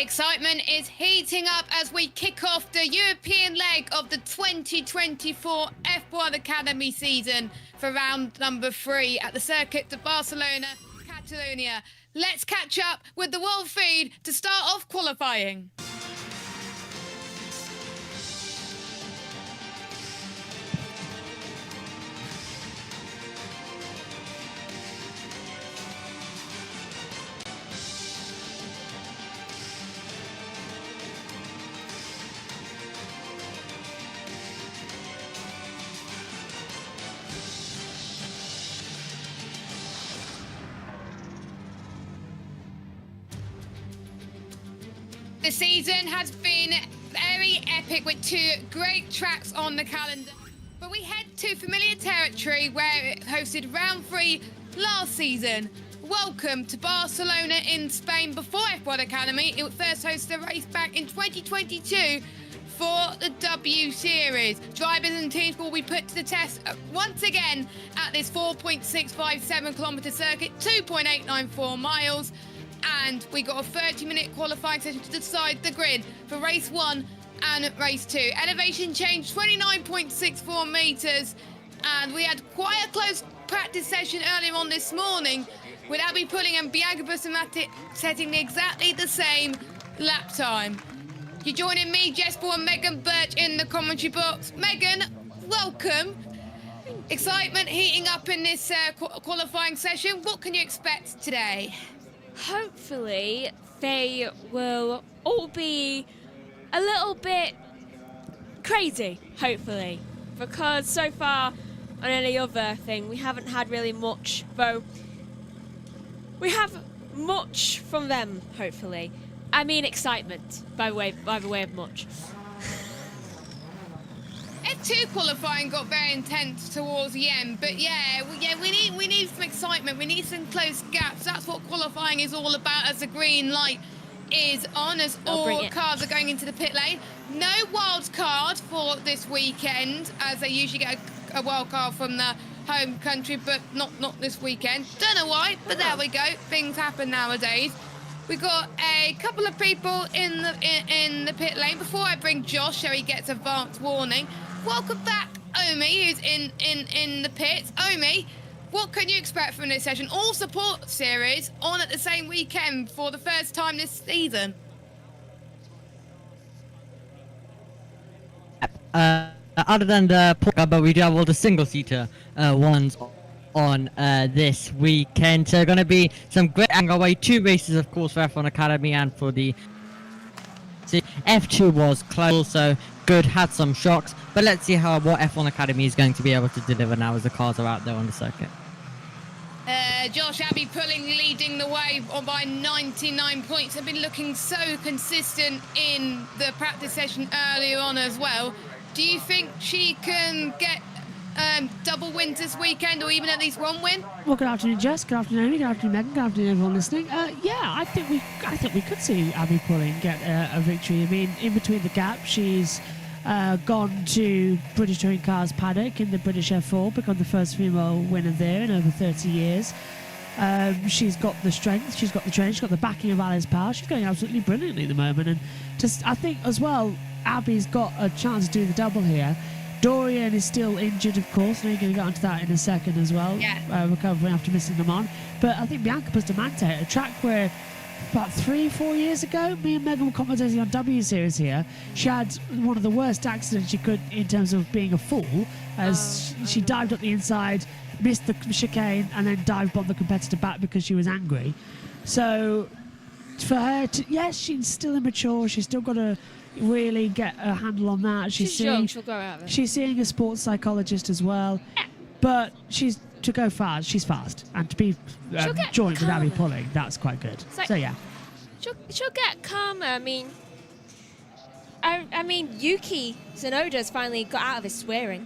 Excitement is heating up as we kick off the European leg of the 2024 F1 Academy season for round number 3 at the circuit of Barcelona, Catalonia. Let's catch up with the world feed to start off qualifying. The season has been very epic with 2 great tracks on the calendar. But we head to familiar territory where it hosted round 3 last season. Welcome to Barcelona in Spain. Before F1 Academy, it first hosted a race back in 2022 for the W Series. Drivers and teams will be put to the test once again at this 4.657 kilometre circuit, 2.894 miles. And we got a 30-minute qualifying session to decide the grid for race 1 and race 2. Elevation change 29.64 metres, and we had quite a close practice session earlier on this morning with Abby Pulling and Bianca Bustamante setting exactly the same lap time. You're joining me, Jesper, and Megan Birch in the commentary box. Megan, welcome. Excitement heating up in this qualifying session. What can you expect today? Hopefully they will all be a little bit crazy, hopefully, because so far on any other thing we haven't had really much, though we have much from them, hopefully. I mean excitement by the way of much. F2 qualifying got very intense towards the end, but we need some excitement. We need some close gaps. That's what qualifying is all about, as the green light is on, as all cars are going into the pit lane. No wild card for this weekend, as they usually get a wild card from the home country, but not this weekend. Don't know why, but there we go. Things happen nowadays. We got a couple of people in the pit lane. Before I bring Josh, so he gets advance warning. Welcome back, Omi, who's in the pits. Omi, what can you expect from this session? All support series on at the same weekend for the first time this season. Other than the Porker, but we do have all the single-seater ones on this weekend. So going to be some great angle way. 2 races, of course, for F1 Academy and for the F2 was close, so good, had some shocks, but let's see what F1 Academy is going to be able to deliver now as the cars are out there on the circuit. Josh, Abby Pulling leading the way by 99 points. Have been looking so consistent in the practice session earlier on as well. Do you think she can get double wins this weekend, or even at least 1 win? Well, good afternoon, Jess. Good afternoon, Amy. Good afternoon, Megan. Good afternoon, everyone listening. I think we could see Abby Pulling get a victory. I mean, in between the gap, she's gone to British Touring Cars paddock in the British F4, become the first female winner there in over 30 years. She's got the strength, she's got the training, she's got the backing of Alice Power. She's going absolutely brilliantly at the moment, and I think as well, Abby's got a chance to do the double here. Dorian is still injured, of course. Now you're going to get onto that in a second as well. Yeah. Recovering after missing them on. But I think Bianca Bustamante, a track where about 3-4 years ago, me and Megan were commentating on W Series here. She had one of the worst accidents she could in terms of being a fool, as she dived up the inside, missed the chicane, and then dived on the competitor back because she was angry. So for her to, yes, she's still immature. She's still got to really get a handle on that. She's young, she'll go out there. She's seeing a sports psychologist as well, but she's to go fast. She's fast, and to be joined with Abby Pulling, that's quite good. So yeah, she'll get calmer. I mean, Yuki Tsunoda's finally got out of his swearing.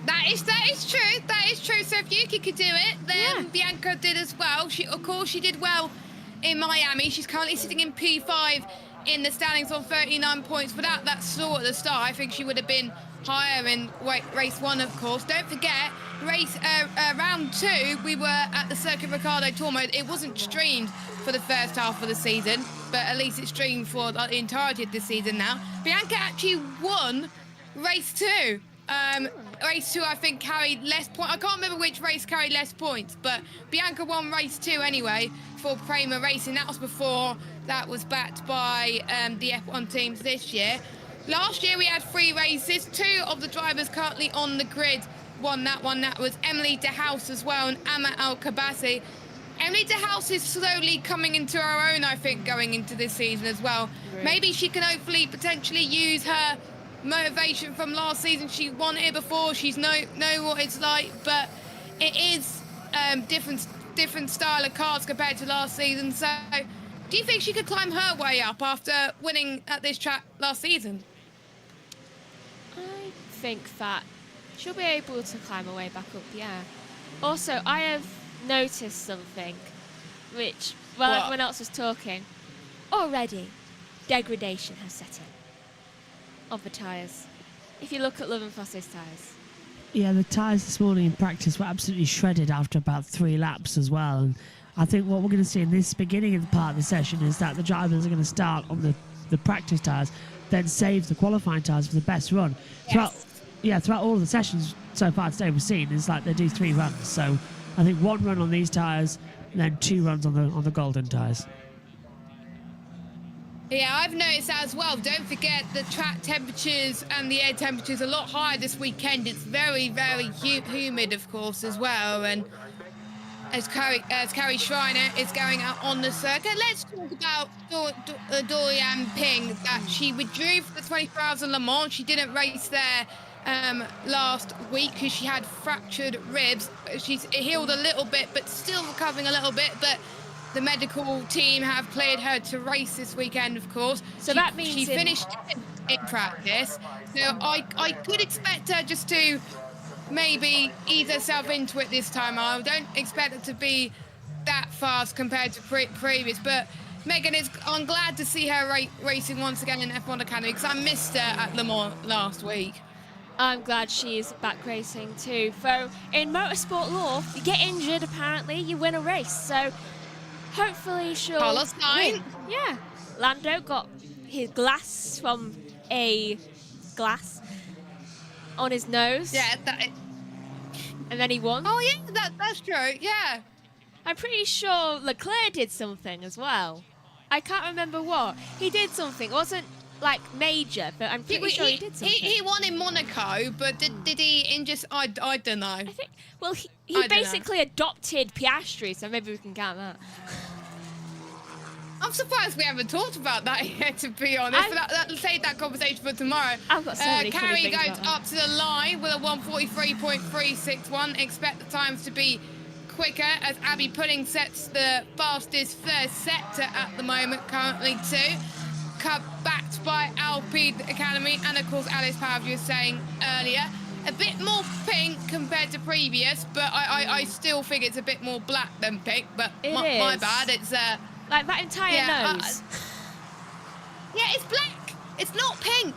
That is true. That is true. So if Yuki could do it, then Bianca did as well. Of course, she did well in Miami. She's currently sitting in P5 in the standings on 39 points. Without that saw at the start, I think she would have been higher in race 1, of course. Don't forget, round 2, we were at the Circuit Ricardo tour mode. It wasn't streamed for the first half of the season. but at least it's streamed for the entirety of the season now. Bianca actually won race 2. Race 2, I think, carried less points. I can't remember which race carried less points, but Bianca won race 2 anyway for Prix Racing. That was before that was backed by the F1 teams this year. Last year we had 3 races. 2 of the drivers currently on the grid won that one. That was Emily De House as well and Amma Al-Kabasi. Emily De House is slowly coming into her own, I think, going into this season as well. Right. Maybe she can hopefully potentially use her motivation from last season. She won it before. She's know what it's like, but it is different style of cars compared to last season. So do you think she could climb her way up after winning at this track last season? I think that she'll be able to climb her way back up, yeah. Also, I have noticed something, which, while What? everyone else was talking, already degradation has set in of the tyres. If you look at Love and Foster's tyres. Yeah, the tyres this morning in practice were absolutely shredded after about 3 laps as well. And I think what we're going to see in this beginning of the part of the session is that the drivers are going to start on the practice tyres, then save the qualifying tyres for the best run. Yes. Throughout all the sessions so far today we've seen, is like they do 3 runs. So I think 1 run on these tyres, and then 2 runs on the golden tyres. Yeah, I've noticed that as well. Don't forget the track temperatures and the air temperatures a lot higher this weekend. It's very, very humid, of course, as well. And as Carrie Schreiner is going out on the circuit, let's talk about Dorian Ping, that she withdrew for the 24 Hours of Le Mans. She didn't race there last week because she had fractured ribs. She's healed a little bit, but still recovering a little bit. But the medical team have cleared her to race this weekend, of course. So that means she finished in practice. So I could expect her just to maybe ease herself into it this time. I don't expect it to be that fast compared to previous. But Megan, I'm glad to see her racing once again in F1 Academy because I missed her at Le Mans last week. I'm glad she's back racing too. So in motorsport law, you get injured apparently, you win a race. So hopefully she'll Carlos Sainz. win. Yeah. Lando got his glass from a glass on his nose. Yeah, And then he won. oh yeah, that's true. Yeah. I'm pretty sure Leclerc did something as well. I can't remember what. He did something. It wasn't like major, but I'm pretty sure he did something. He won in Monaco, but did he injure? I don't know. I think, well, I he don't basically adopted Piastri, so maybe we can count that. I'm surprised we haven't talked about that yet, to be honest. But that'll save that conversation for tomorrow. I've got so many funny Carrie things goes about that. up to the line with a 1:43.361. Expect the times to be quicker as Abby Pudding sets the fastest first sector at the moment, currently too. Backed by Alpine Academy and of course Alice Power, you were saying earlier. A bit more pink compared to previous, but I still think it's a bit more black than pink. But my is. bad. It's Like that entire nose. yeah, it's black. It's not pink.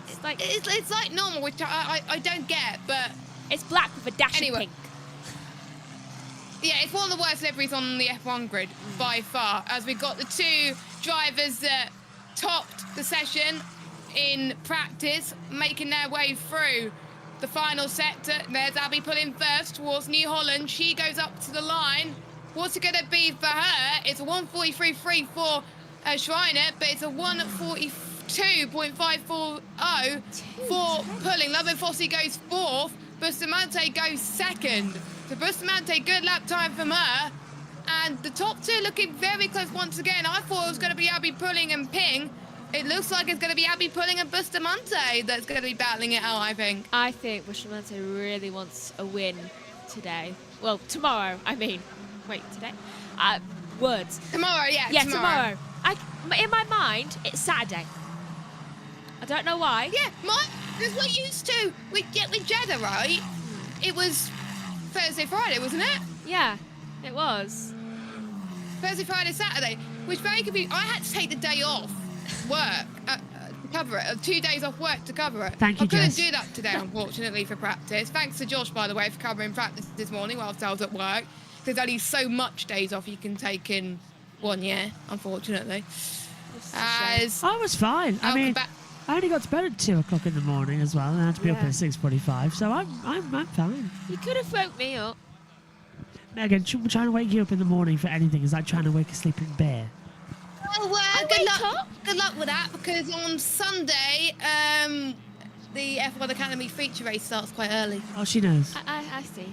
It's like It's like normal, which I don't get, but it's black with a dash Anyway. of pink. yeah, it's one of the worst liveries on the F1 grid by far, as we got the 2 drivers that topped the session in practice, making their way through the final sector. There's Abby pulling first towards New Holland. She goes up to the line. What's it going to be for her? It's a 1:43.3 for Schreiner, but it's a 1:42.540 for Pulling. Lovin Fossey goes 4th. Bustamante goes 2nd. So Bustamante, good lap time from her. And the top 2 looking very close once again. I thought it was going to be Abby Pulling and Ping. It looks like it's going to be Abby Pulling and Bustamante that's going to be battling it out, I think. I think Bustamante really wants a win today. Well, tomorrow, I mean. Wait, today? Words. Tomorrow, yeah, Yeah, tomorrow. In my mind, it's Saturday. I don't know why. Yeah, because we're used to, with Jeddah, right? It was Thursday, Friday, wasn't it? Yeah, it was. Thursday, Friday, Saturday, which very confusing. I had to take the day off work to cover it. 2 days off work to cover it. Thank you, I couldn't Jess. do that today, unfortunately, for practice. Thanks to Josh, by the way, for covering practice this morning whilst I was at work. There's only so much days off you can take in 1 year, unfortunately. It's a shame. As I was fine. I mean, I only got to bed at 2 o'clock in the morning as well, and I had to be up Yeah. at 6:45. So I'm fine. You could have woke me up. Megan, trying to wake you up in the morning for anything is like trying to wake a sleeping bear. well, I good wake luck. up. Good luck with that, because on Sunday, the F1 Academy feature race starts quite early. Oh, she knows. I see.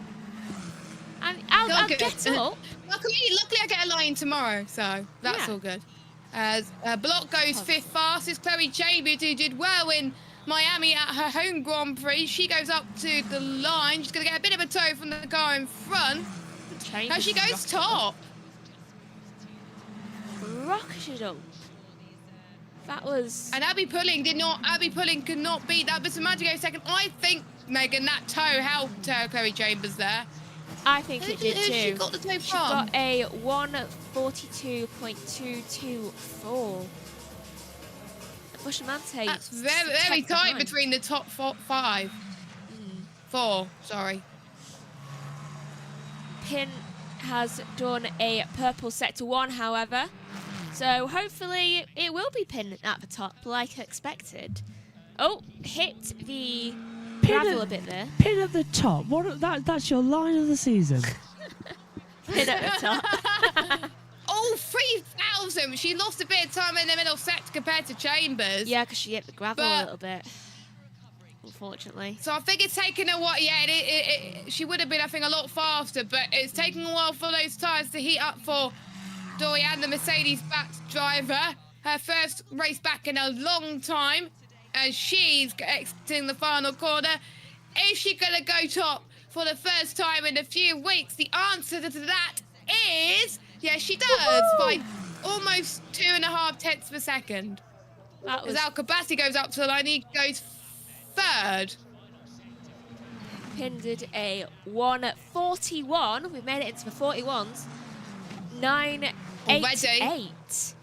And I'll Okay. get up. Luckily, I get a line tomorrow, so that's Yeah. all good. As Block goes 5th fastest, Chloe Chambers, who did well in Miami at her home Grand Prix, she goes up to the line. She's going to get a bit of a tow from the car in front. Now she goes top. Rocketed up. That was. And Abby Pulling could not beat that. But Magico second. I think, Megan, that tow helped Chloe Chambers there. I think it did Who too. she got the tow She from? got a 1:42.224. Bustamante. That's very tight between the top 5. 4, sorry. Pin has done a purple sector 1, however. So hopefully it will be Pin at the top like expected. Oh, hit the gravel a bit there. Pin at the top. That's your line of the season. Pin at the top. Oh, 3,000. She lost a bit of time in the middle sector compared to Chambers. Yeah, because she hit the gravel a But- little bit. Unfortunately. So I think it's taken a while. Yeah, she would have been, I think, a lot faster, but it's taken a while for those tyres to heat up for Dorian, the Mercedes-backed driver. Her first race back in a long time, and she's exiting the final corner. Is she going to go top for the first time in a few weeks? The answer to that is yes, she does, by almost 2.5 tenths of a second. That was As Al Kabassi goes up to the line, he goes 3rd. Pin did a 1:41. We made it into the 41s. 9:88.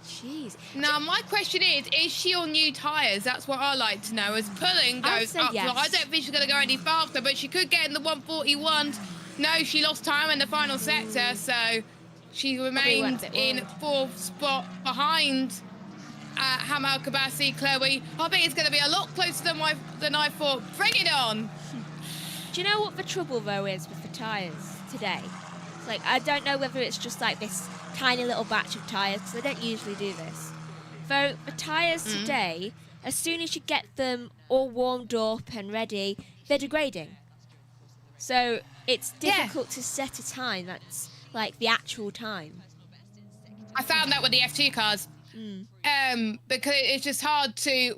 Jeez. Now, my question is she on new tyres? That's what I like to know. As Pulling I'd goes say up, yes. I don't think she's going to go any faster, but she could get in the 141s. No, she lost time in the final sector, so she remains went a bit in wide. 4th spot behind Hamal Kabassi. Chloe, I think it's going to be a lot closer than I thought. Bring it on. Do you know what the trouble though is with the tyres today? It's like I don't know whether it's just like this tiny little batch of tyres because I don't usually do this. Though the tyres today, as soon as you get them all warmed up and ready, they're degrading. So it's difficult to set a time that's like the actual time. I found that with the F2 cars. Because it's hard to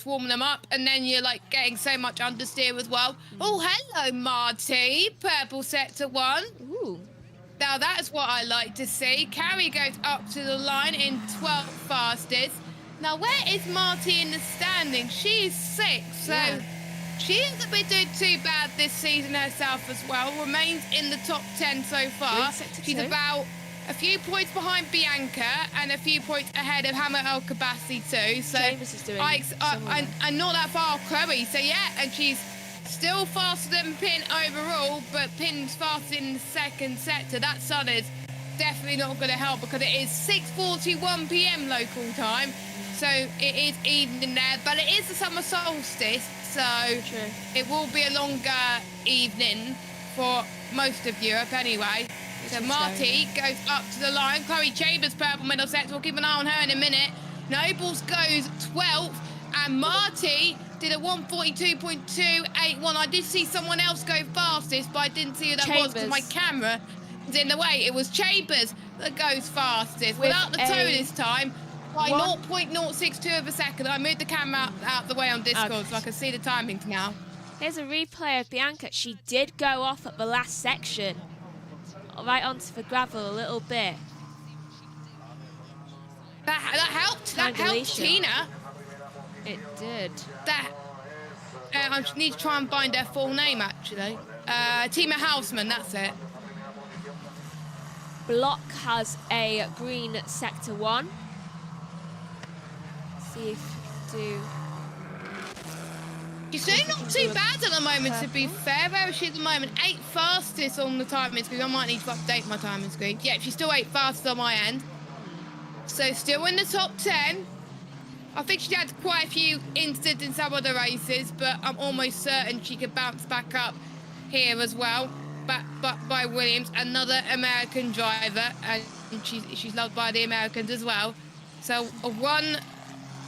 warm them up, and then you're like getting so much understeer as well. Oh, hello, Marty. Purple sector 1. Ooh. Now that's what I like to see. Carrie goes up to the line in 12th fastest. Now where is Marty in the standing? She's 6th, so Yeah. she hasn't been doing too bad this season herself as well. Remains in the top 10 so far. Green sector She's 2. about a few points behind Bianca and a few points ahead of Hammer El Kabassi too. So Chambers is doing similar. I'm not that far off Chloe. So yeah, and she's still faster than Pin overall, but Pin's faster in the second sector. That sun is definitely not going to help because it is 6:41 p.m. local time. So it is evening there, but it is the summer solstice, so True. it will be a longer evening for most of Europe anyway. So is Marty goes up to the line. Chloe Chambers, purple middle sector. We'll keep an eye on her in a minute. Nobles goes 12th, and Marty did a 1:42.281. I did see someone else go fastest, but I didn't see who that was because my Chambers. camera was in the way. It was Chambers that goes fastest With without the toe a this time. By 1 0.062 of a second. I moved the camera out the way on Discord Okay. so I can see the timings now. Here's a replay of Bianca. She did go off at the last section. Right onto the gravel a little bit. That helped. That helped Triangulation. Tina. It did. That I just need to try and find her full name actually. Tima Houseman, that's it. Block has a green sector 1. See if we can do She's doing not too bad at the moment, to be fair. Where is she at the moment? 8th fastest on the timing screen. I might need to update my timing screen. Yeah, she's still 8th fastest on my end. So still in the top 10. I think she had quite a few incidents in some other races, but I'm almost certain she could bounce back up here as well. But by Williams, another American driver, and she's loved by the Americans as well. So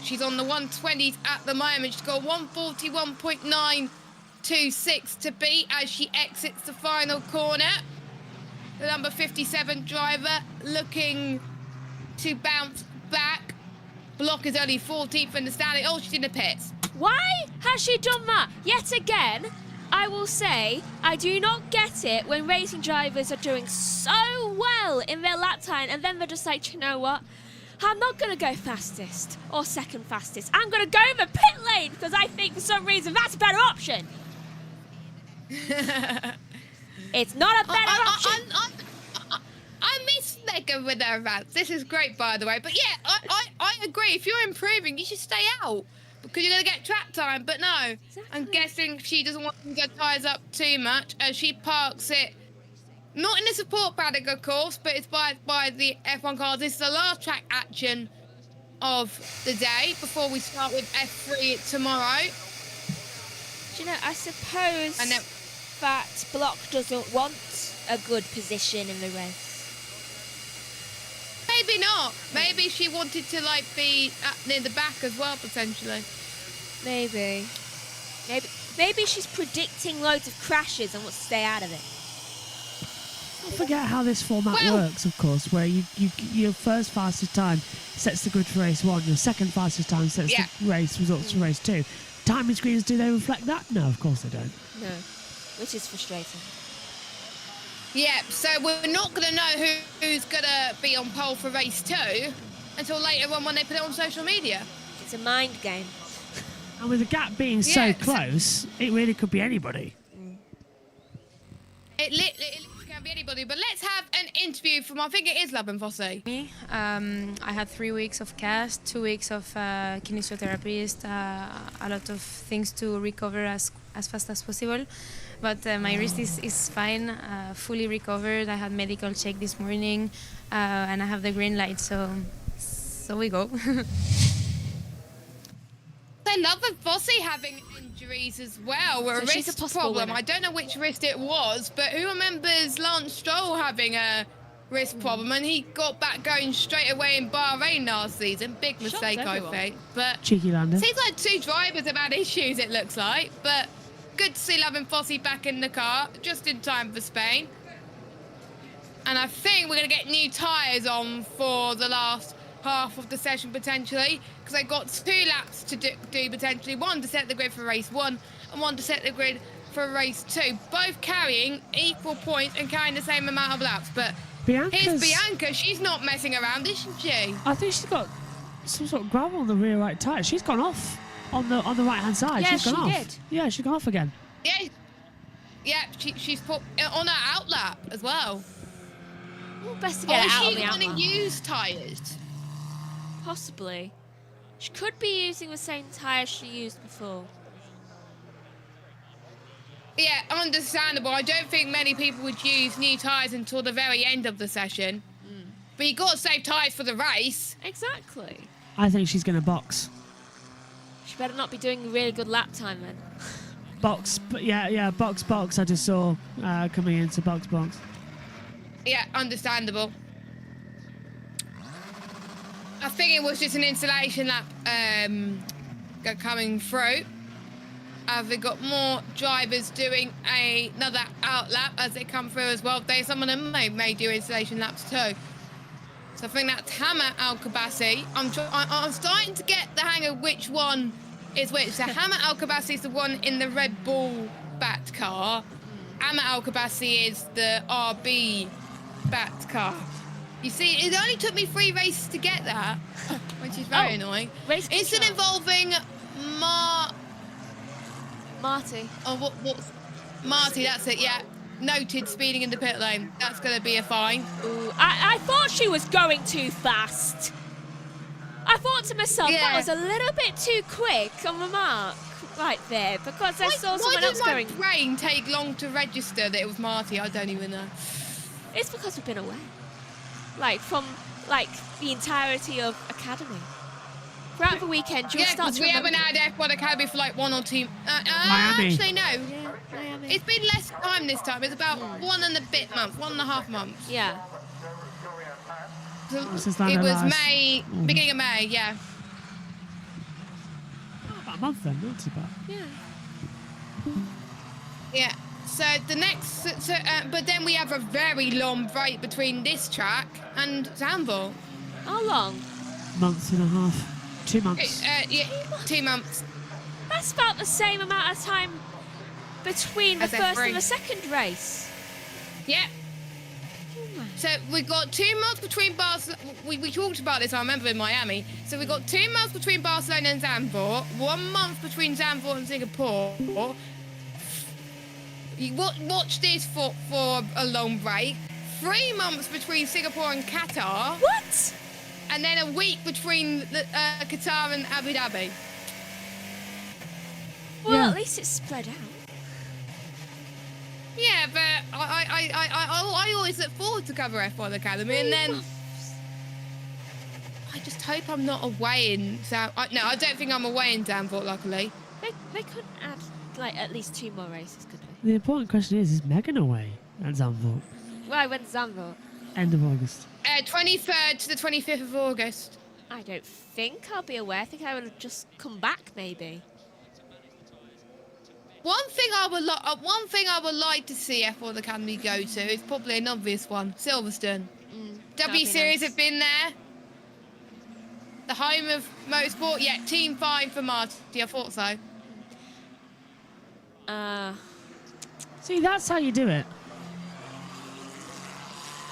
she's on the 120s at the moment. She's got 141.926 to beat as she exits the final corner. The number 57 driver looking to bounce back. Block is only 14th in the standing. Oh, she's in the pits. Why has she done that? Yet again, I will say, I do not get it when racing drivers are doing so well in their lap time and then they're just like, you know what? I'm not going to go fastest or second fastest. I'm going to go in the pit lane because I think for some reason that's a better option. It's not a better option. I miss Megan with her rants. This is great, by the way. But yeah, I agree. If you're improving, you should stay out because you're going to get track time. But no, exactly. I'm guessing she doesn't want to get tyres up too much as she parks it. Not in the support paddock, of course, but it's by the F1 cars. This is the last track action of the day before we start with F3 tomorrow. Do you know, I suppose that Block doesn't want a good position in the race. Maybe not. Maybe she wanted to be near the back as well, potentially. Maybe she's predicting loads of crashes and wants to stay out of it. Don't forget how this format works, of course, where your first fastest time sets the grid for race 1, your second fastest time sets the race results for race 2. Timing screens, do they reflect that? No, of course they don't. No, which is frustrating. Yeah, so we're not going to know who's going to be on pole for race 2 until later on when they put it on social media. It's a mind game. And with the gap being so close, it really could be anybody. It literally can be anybody, but let's have an interview from, I think it is Laban Fosse. I had 3 weeks of cast, 2 weeks of kinesiotherapist, a lot of things to recover as fast as possible. But my wrist is fine, fully recovered. I had medical check this morning, and I have the green light, so we go. I love Fosse having injuries as well, or so a wrist problem. Winner. I don't know which wrist it was, but who remembers Lance Stroll having a wrist problem, and he got back going straight away in Bahrain last season. Big mistake, I think. But cheeky lander. Seems like 2 drivers have had issues, it looks like. But good to see Laban Fosse back in the car, just in time for Spain. And I think we're going to get new tyres on for the last half of the session potentially, because they've got 2 laps to do potentially, 1 to set the grid for race 1 and 1 to set the grid for race 2, both carrying equal points and carrying the same amount of laps. But here's Bianca, she's not messing around, isn't she? I think she's got some sort of gravel on the rear right tyre. She's gone off on the right hand side. Yeah, she's gone off. did. Yeah, she's gone off again. Yeah, she's put on her outlap as well. Well, best to get it out on the outlap. Is she going to use tyres? Possibly. She could be using the same tyres she used before. Yeah, understandable. I don't think many people would use new tyres until the very end of the session. But you got to save tyres for the race. Exactly. I think she's going to box. She better not be doing a really good lap time then. Box, box. I just saw coming into box. Yeah, understandable. I think it was just an installation lap coming through. They've got more drivers doing another outlap as they come through as well. Some of them may do installation laps too. So I think that's Hammer Al-Khabasi. I'm starting to get the hang of which one is which. So Hammer Al-Khabasi is the one in the Red Bull Bat car. Hammer Al-Khabasi is the RB Bat car. You see, it only took me 3 races to get that, which is very annoying. Incident involving Marty. Oh, what's Marty? That's it. Yeah, noted speeding in the pit lane. That's going to be a fine. Ooh, I thought she was going too fast. I thought to myself that was a little bit too quick on the mark. right there because I saw Why someone did else my going. brain take long to register that it was Marty? I don't even know. It's because we've been away. Like, from, like, the entirety of Academy. Throughout the weekend, you'll Yeah, start because to we haven't remember. had F1 Academy for like 1 or 2. Miami. Actually, no. Yeah, Miami. It's been less time this time. It's about 1.5 months. Yeah. So Since it was last- May, beginning of May, yeah. About a month then, not too bad. Yeah. Yeah. So the next, but then we have a very long break between this track and Zandvoort. How long? Month and a half. 2 months. Yeah, 2 months. That's about the same amount of time between the As first F3. and the second race. Yeah. Oh my. So we got 2 months between Barcelona. We talked about this, I remember, in Miami. So we got 2 months between Barcelona and Zandvoort, 1 month between Zandvoort and Singapore. You watch this for a long break. 3 months between Singapore and Qatar, What? and then a week between Qatar and Abu Dhabi. Well, Yeah. at least it's spread out. Yeah, but I always look forward to cover F1 Academy, and then I just hope I'm not away in no, I don't think I'm away in Zandvoort, luckily. They could add, like, at least 2 more races, could they? The important question is Megan away at Zandvoort? Well, when Zandvoort? End of August. 23rd to the 25th of August. I don't think I'll be aware. I think I will just come back, maybe. One thing I would like to see F1 Academy go to is probably an obvious one, Silverstone. that'd W be Series nice. have been there. The home of motorsport. Yeah, Team 5 for Marty. I thought so. See, that's how you do it.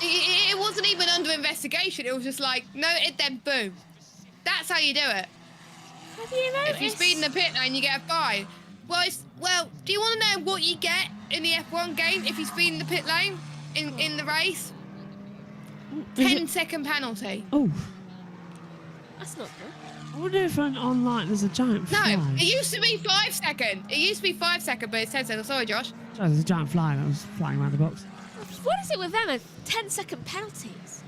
It wasn't even under investigation. It was just like, no, then boom. That's how you do it. Have you noticed? If you speed in the pit lane, you get a fine. Well, do you want to know what you get in the F1 game if you speed in the pit lane in the race? Is 10-second penalty. Oh, That's not good. I wonder if online there's a giant No, fly. it used to be 5 seconds. It used to be 5 seconds, but it's 10 seconds. Sorry, Josh. Oh, there's a giant fly that was flying around the box. What is it with them and 10-second penalties?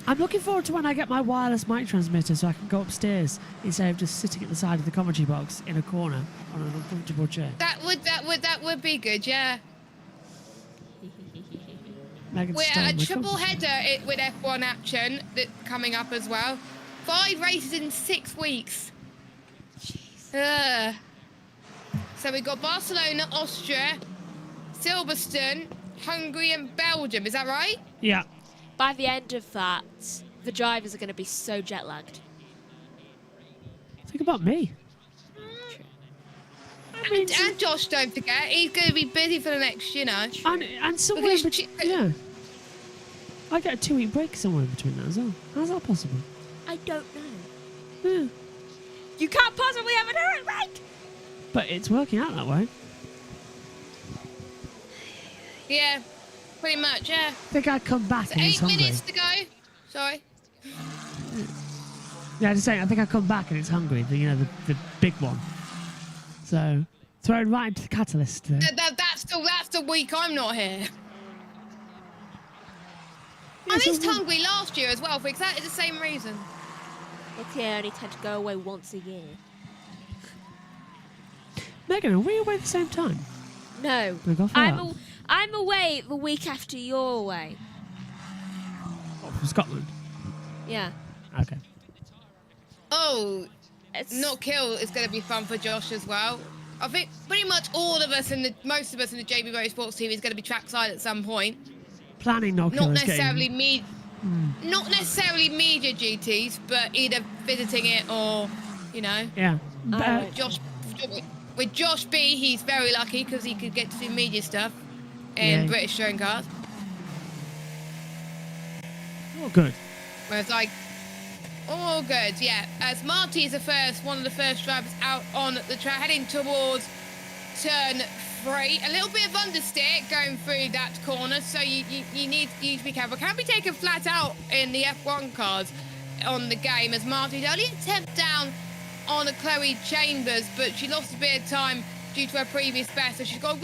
I'm looking forward to when I get my wireless mic transmitter so I can go upstairs instead of just sitting at the side of the commentary box in a corner on an uncomfortable chair. That would be good, yeah. Megan We're stole at a my triple commentary. header with F1 action that coming up as well. 5 races in 6 weeks. Ugh. So we've got Barcelona, Austria, Silverstone, Hungary and Belgium. Is that right? Yeah. By the end of that, the drivers are going to be so jet lagged. Think about me. I mean, And Josh, don't forget, he's going to be busy for the next, and somewhere in Because between. Yeah. I get a 2-week break somewhere in between that as well. How's that possible? I don't know. Yeah. You can't possibly have an error, right? But it's working out that way. Yeah, pretty much, yeah. I think I come back and it's 8 hungry. minutes to go. Sorry. Yeah, just saying. I think I come back and it's hungry. The big one. So throw it right into the catalyst. That's the week I'm not here. I Yeah, so missed what- Hungary last year as well for exactly the same reason. Okay, I only tend to go away once a year. Megan, are we away at the same time? No. We go for that. I'm away the week after you're away. Oh, from Scotland. Yeah. Okay. Oh, It's Not Kill is going to be fun for Josh as well. I think pretty much all of us most of us in the JB Motorsports team is going to be trackside at some point. Planning not Not necessarily not necessarily media duties, but either visiting it or, Yeah. Alright. With Josh B, he's very lucky because he could get to do media stuff in Yeah. British touring cars. Oh, good. Whereas all good, yeah. As Marty is one of the first drivers out on the track, heading towards turn 3. A little bit of understeer going through that corner, so you need to be careful. Can be taken flat out in the F1 cars on the game, as Marty's only a tenth down on Chloe Chambers, but she lost a bit of time due to her previous best. So she's got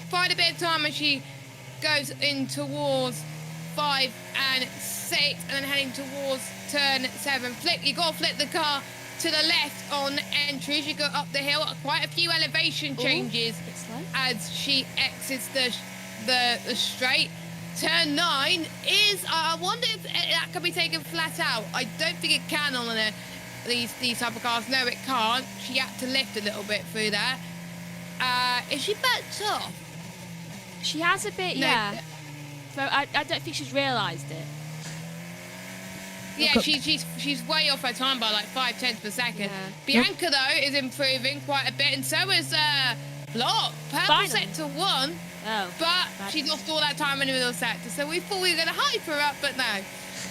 quite a bit of time as she goes in towards 5 and 6, and then heading towards turn 7. You got to flip the car to the left on entry as you go up the hill. Quite a few elevation changes as she exits the straight. Turn 9 is, I wonder if that can be taken flat out. I don't think it can on these type of cars. No, it can't. She had to lift a little bit through there. Is she backed off? She has a bit, No. yeah. So I don't think she's realised it. Yeah, she's way off her time by like 5/10 per second. Yeah. Bianca though is improving quite a bit, and so is Block. Purple Finally. sector 1, Oh. but she lost all that time in the middle sector. So we thought we were going to hype her up, but no,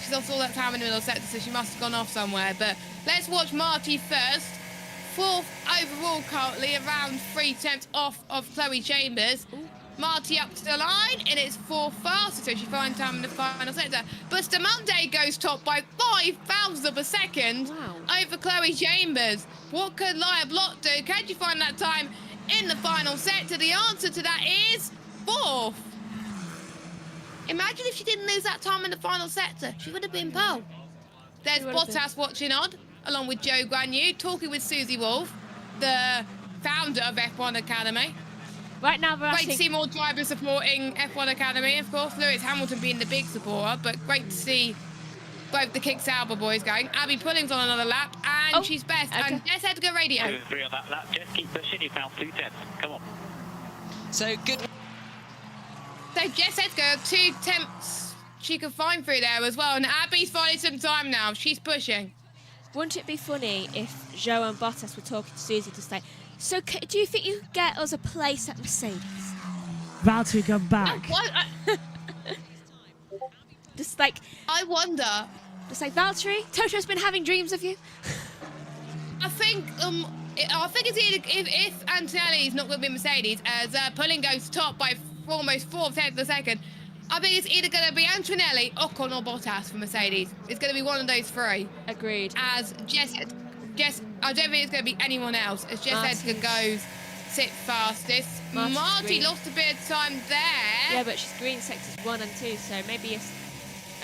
she lost all that time in the middle sector, so she must have gone off somewhere. But let's watch Marty first. 4th overall currently, around 3/10 off of Chloe Chambers. Marty up to the line, and it's 4th faster, so she finds time in the final sector. Buster Monday goes top by 5,000 of a second over Chloe Chambers. What could Lia Block do? Can you find that time in the final sector? The answer to that is 4th. Imagine if she didn't lose that time in the final sector. She would have been pole. There's Bottas watching on, along with Joe Guanyu, talking with Susie Wolf, the founder of F1 Academy. Right now, we're Great actually... to see more drivers supporting F1 Academy, of course. Lewis Hamilton being the big supporter, but great to see both the Kick Sauber boys going. Abby Pulling's on another lap, and she's best. Okay. And Jess Edgar Radio. 2 and 3 on that lap. Just keep pushing. You found 2 tenths. Come on. So good. So Jess Edgar, 2 tenths she could find through there as well. And Abby's finding some time now. She's pushing. Wouldn't it be funny if Joe and Bottas were talking to Susie to say, so do you think you could get us a place at Mercedes? Valtteri come back. Just like, I wonder. just like, Valtteri, Toto's been having dreams of you. I think it's either if Antonelli's not going to be Mercedes, as Pulling goes top by almost 4/10 of a second. I think it's either going to be Antonelli, Ocon, or Bottas for Mercedes. It's going to be one of those 3. Agreed. As Jess, I don't think it's going to be anyone else. As Jess Edgar goes 6th fastest. Marty's Marty green. lost a bit of time there. Yeah, but she's green sectors 1 and 2, so maybe it's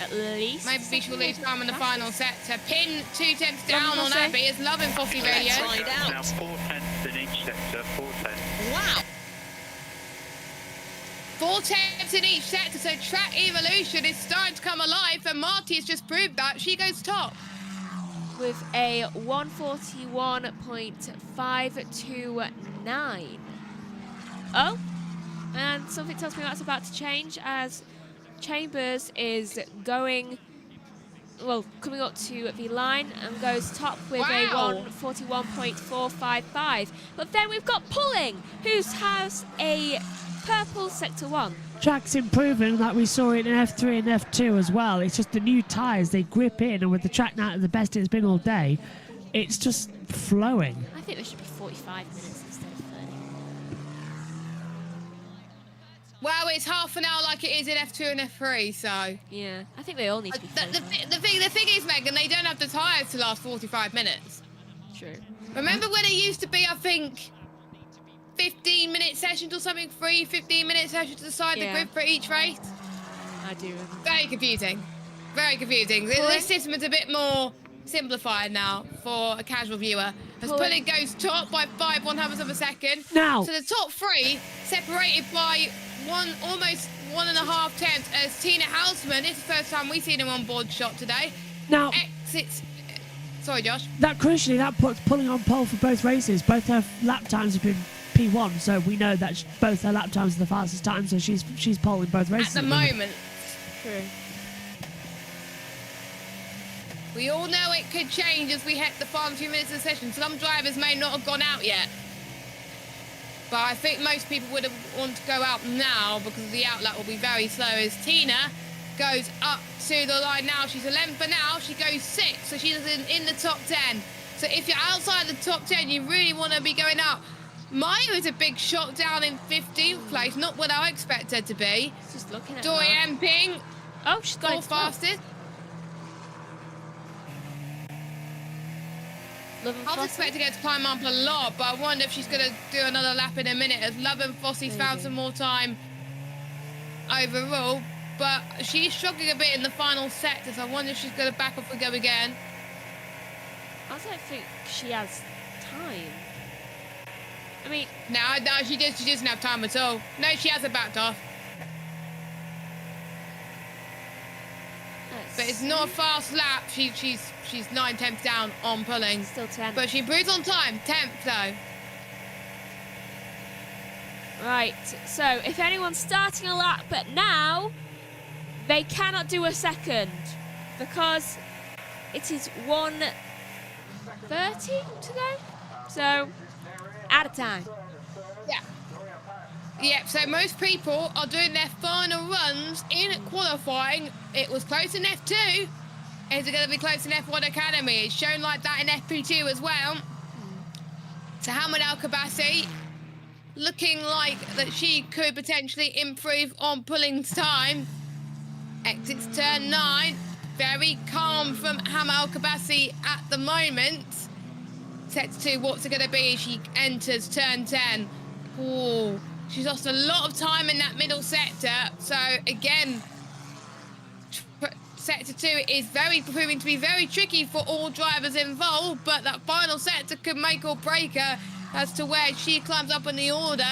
at least. Maybe she'll lose time in the fastest. final sector. Pin 2 tenths down on Fossey. Abby. It's loving Fossey Radio. Let's find out. Now 4 tenths in each sector. 4 tenths. Wow. 4 tenths in each sector, so track evolution is starting to come alive, and Marty has just proved that. She goes top. With a 141.529. Oh, and something tells me that's about to change as Chambers is going, well, coming up to the line and goes top with a Wow. 141.455. But then we've got Pulling, who has a purple sector 1. Track's improving, like we saw it in F3 and F2 as well. It's just the new tyres, they grip in, and with the track now at the best it's been all day, it's just flowing. I think there should be 45 minutes instead of 30. Well, it's half an hour like it is in F2 and F3, so. Yeah, I think they all need to be The 45. thing is, Megan, they don't have the tyres to last 45 minutes. True. Remember when it used to be, I think, 15-minute sessions or something, 15-minute sessions to decide the Yeah. grid for each race? I do remember. Very confusing. Very confusing. This system is a bit more simplified now for a casual viewer. As Pulling goes top by 5/100ths of a second. Now. So the top 3 separated by almost 1.5 tenths as Tina Houseman, it's the first time we've seen an on-board shot today, Now, exits. Sorry, Josh. that crucially, that puts Pulling on pole for both races. Both her lap times have been P1, so we know that both her lap times are the fastest time, so she's pole in both races. At the moment. True. We all know it could change as we hit the final few minutes of the session. Some drivers may not have gone out yet. But I think most people would have wanted to go out now because the outlet will be very slow as Tina goes up to the line now. She's 11th, but now she goes 6th, so she's in the top 10. So if you're outside the top 10, you really want to be going out. Maya is a big shot down in 15th place, not what I expected to be. Just looking at Dorian Ping, Oh, she's got 4th it. Well. fastest. I was expecting her to climb up a lot, but I wonder if she's going to do another lap in a minute as Love and Fossey's found some more time overall. But she's struggling a bit in the final sector, so I wonder if she's going to back off and go again. I don't think she has time. I mean... No, she doesn't have time at all. No, she hasn't backed off. But it's not a fast lap. She's 9/10 down on pulling. Still 10. But she improves on time. 10th though. Right, so if anyone's starting a lap, but now they cannot do a second because it is 1:30 to go. So, out of time. Yeah. Yep, so most people are doing their final runs in qualifying. It was close in F2. Is it going to be close in F1 Academy? It's shown like that in FP2 as well. So Hamad Al-Kabasi looking like that she could potentially improve on pulling's time. Exits turn 9. Very calm from Hamad Al-Kabasi at the moment. Sets to what's it going to be as she enters turn 10. Ooh. She's lost a lot of time in that middle sector. So again, sector 2 is proving to be very tricky for all drivers involved, but that final sector could make or break her as to where she climbs up in the order.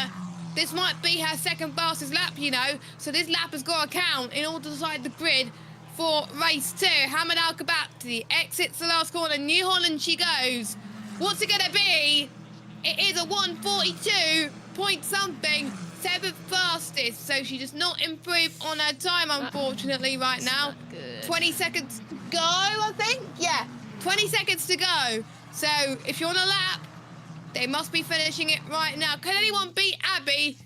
This might be her second fastest lap, you know, so this lap has got to count in order to decide the grid for race 2. Hamad Al-Kabasi exits the last corner. New Holland she goes. What's it going to be? It is a 1:42 point something, 7th fastest, so she does not improve on her time, unfortunately, right now. 20 seconds to go, I think. Yeah, 20 seconds to go. So if you're on a lap, they must be finishing it right now. Can anyone beat Abby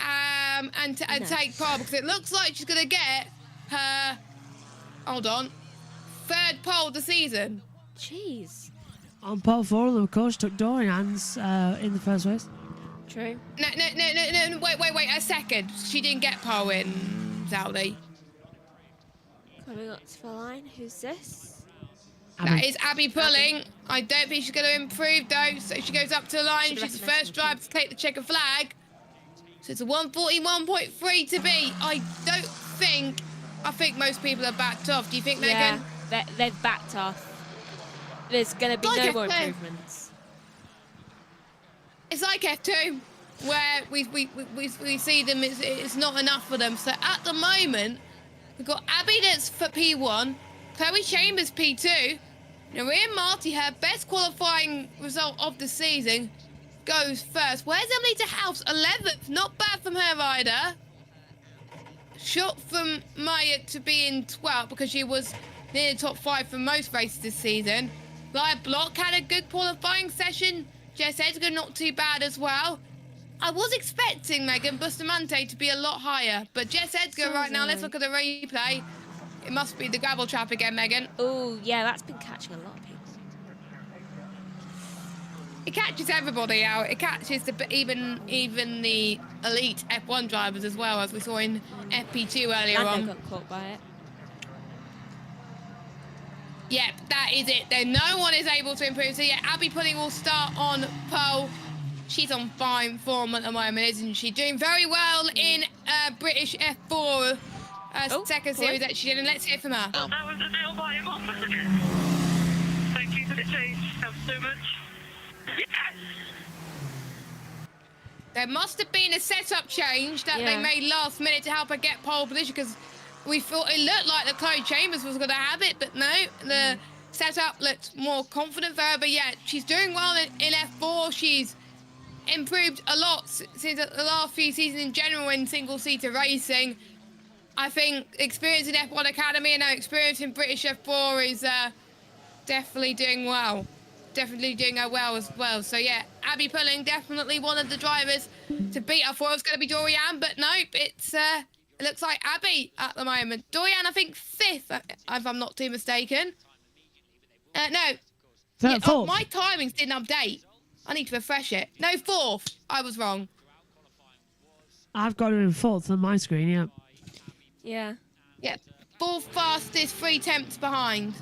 and take pole? Because it looks like she's going to get her, hold on, 3rd pole of the season. Jeez. On pole 4, of course, took Dorian's in the first race. True. No, wait a second. She didn't get pole in Saudi. Coming up to the line, who's this? That is Abby pulling. I don't think she's going to improve though, so she goes up to the line. Should've She's the recognised first driver to take the checker flag. So it's a 1:41.3 to be. I think most people are backed off. Do you think, Yeah, Megan? they've backed off. There's going to be Like no more F2. improvements. It's like F2, where we see them, it's not enough for them. So at the moment, we've got Abby that's for P1, Chloe Chambers P2, Maria Marty, her best qualifying result of the season, goes first. Where's Emily de House? 11th, not bad from her rider. Short from Maya to be in 12th because she was near the top 5 for most races this season. Laia Block had a good qualifying session. Jess Edgar not too bad as well. I was expecting Megan Bustamante to be a lot higher, but Jess Edgar right now, let's look at the replay. It must be the gravel trap again, Megan. Oh, yeah, that's been catching a lot of people. It catches everybody out. It catches even the elite F1 drivers as well, as we saw in FP2 earlier Lando on. got caught by it. Yep, that is it. Then no one is able to improve. So yeah, Abby Pudding will start on pole. She's on fine form at the moment, isn't she? Doing very well in British F4 second series that she did. And let's hear from her. That was a nail biting off. Thank you for the change. Thanks so much. Yes! There must have been a setup change that they made last minute to help her get pole position, because we thought it looked like the Chloe Chambers was going to have it, but no, the setup looked more confident for her. But yeah, she's doing well in F4. She's improved a lot since the last few seasons in general in single-seater racing. I think experience in F1 Academy and now experience in British F4 is definitely doing well. Definitely doing her well as well. So yeah, Abby Pulling, definitely one of the drivers to beat. I thought it was going to be Dorian, but nope, it looks like Abby at the moment. Dorian, I think 5th, if I'm not too mistaken. No. Yeah, my timings didn't update. I need to refresh it. No, 4th. I was wrong. I've got her in 4th on my screen, yeah. Yeah. Yeah, 4th fastest, 3 tenths behind.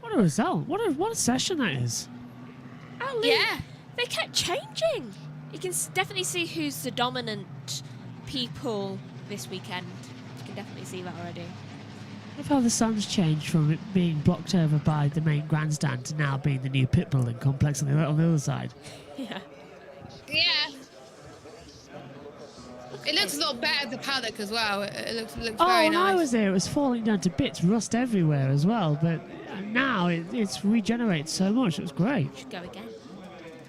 What a result. What a session that is. Yeah. They kept changing. You can definitely see who's the dominant people this weekend. You can definitely see that already. I love how the sun's changed from it being blocked over by the main grandstand to now being the new pit building complex on the other side. Yeah. Yeah. It looks a lot better the paddock as well. It looks Oh, very when nice. I was there, it was falling down to bits, rust everywhere as well. But now it's regenerates so much. It was great. Should go again.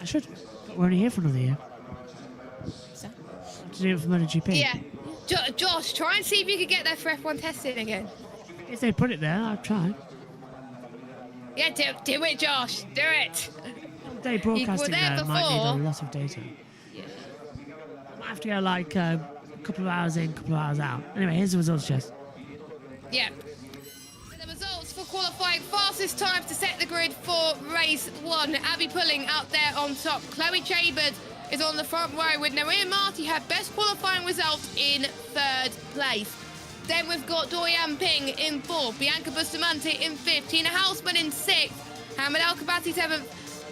I should. But we're only here for another year. So. To do it for MotoGP. Yeah. Josh, try and see if you can get there for F1 testing again. If they put it there, I'll try. Yeah, do it, Josh. Do it. Day broadcasting there there might need a before. lot of data. Yeah. I might have to go like a couple of hours in, couple of hours out. Anyway, here's the results, Jess. Yeah. So the results for qualifying: fastest times to set the grid for race 1. Abby Pulling out there on top. Chloe Chambers is on the front row with Naria Marty had best qualifying result in 3rd place. Then we've got Dorian Ping in 4th, Bianca Bustamante in 5th, Tina Houseman in 6th, Hamid Al-Kabati 7th,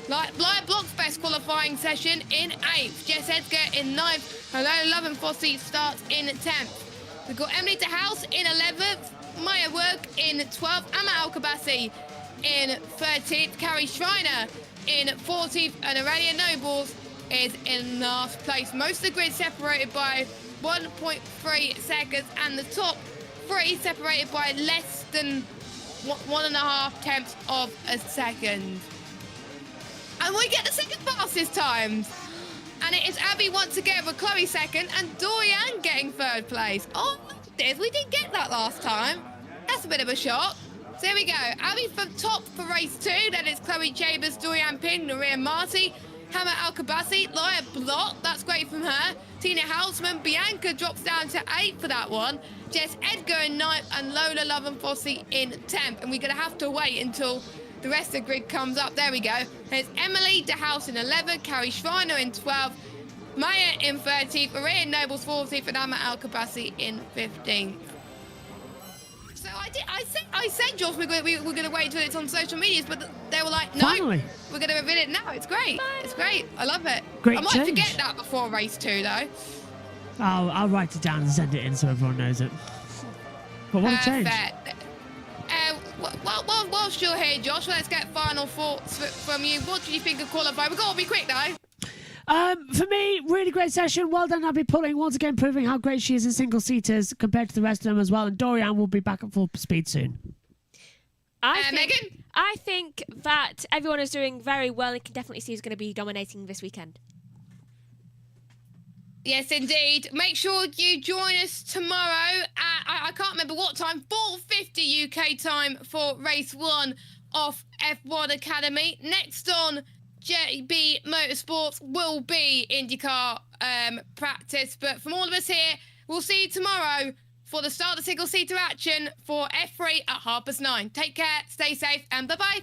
Blair Block's best qualifying session in 8th, Jess Edgar in 9th, and Lola Love and Fossey starts in 10th. We've got Emily DeHouse in 11th, Maya Work in 12th, Amma Al-Kabasi in 13th, Carrie Schreiner in 14th, and Aurelia Nobles is in last place. Most of the grid separated by 1.3 seconds, and the top 3 separated by less than 1.5 tenths of a second. And we get the second fastest times. And it is Abby once again with Chloe second and Dorian getting 3rd place. Oh, this, we didn't get that last time. That's a bit of a shock. So here we go. Abby from top for race 2. Then it's Chloe Chambers, Dorian Ping, Naria Marty, Hammer Al-Kabasi, Laia Block, that's great from her. Tina Houseman, Bianca drops down to 8th for that one. Jess Edgar in 9th and Lola Love and Fossey in 10th. And we're going to have to wait until the rest of the grid comes up. There we go. There's Emily DeHouse in 11th, Carrie Schreiner in 12th, Maya in 13th, Maria Nobles 14th, and Amma Al-Kabasi in 15th. So I said, Josh, we're going to wait until it's on social medias, but they were like, no, Finally. we're going to reveal it now. It's great. It's great. I love it. Great I might change. forget that before race 2, though. I'll write it down and send it in so everyone knows it. But what a change. Perfect. Whilst you're here, Josh, let's get final thoughts from you. What do you think of qualifying? We've got to be quick, though. For me, really great session. Well done, Abby Pulling. Once again, proving how great she is in single-seaters compared to the rest of them as well. And Dorian will be back at full speed soon. Megan? I think that everyone is doing very well and can definitely see who's going to be dominating this weekend. Yes, indeed. Make sure you join us tomorrow at, I can't remember what time, 4:50 UK time for race 1 of F1 Academy. Next on JB Motorsports will be IndyCar practice. But from all of us here, we'll see you tomorrow for the start of single-seater action for F3 at 9:30. Take care, stay safe, and bye-bye.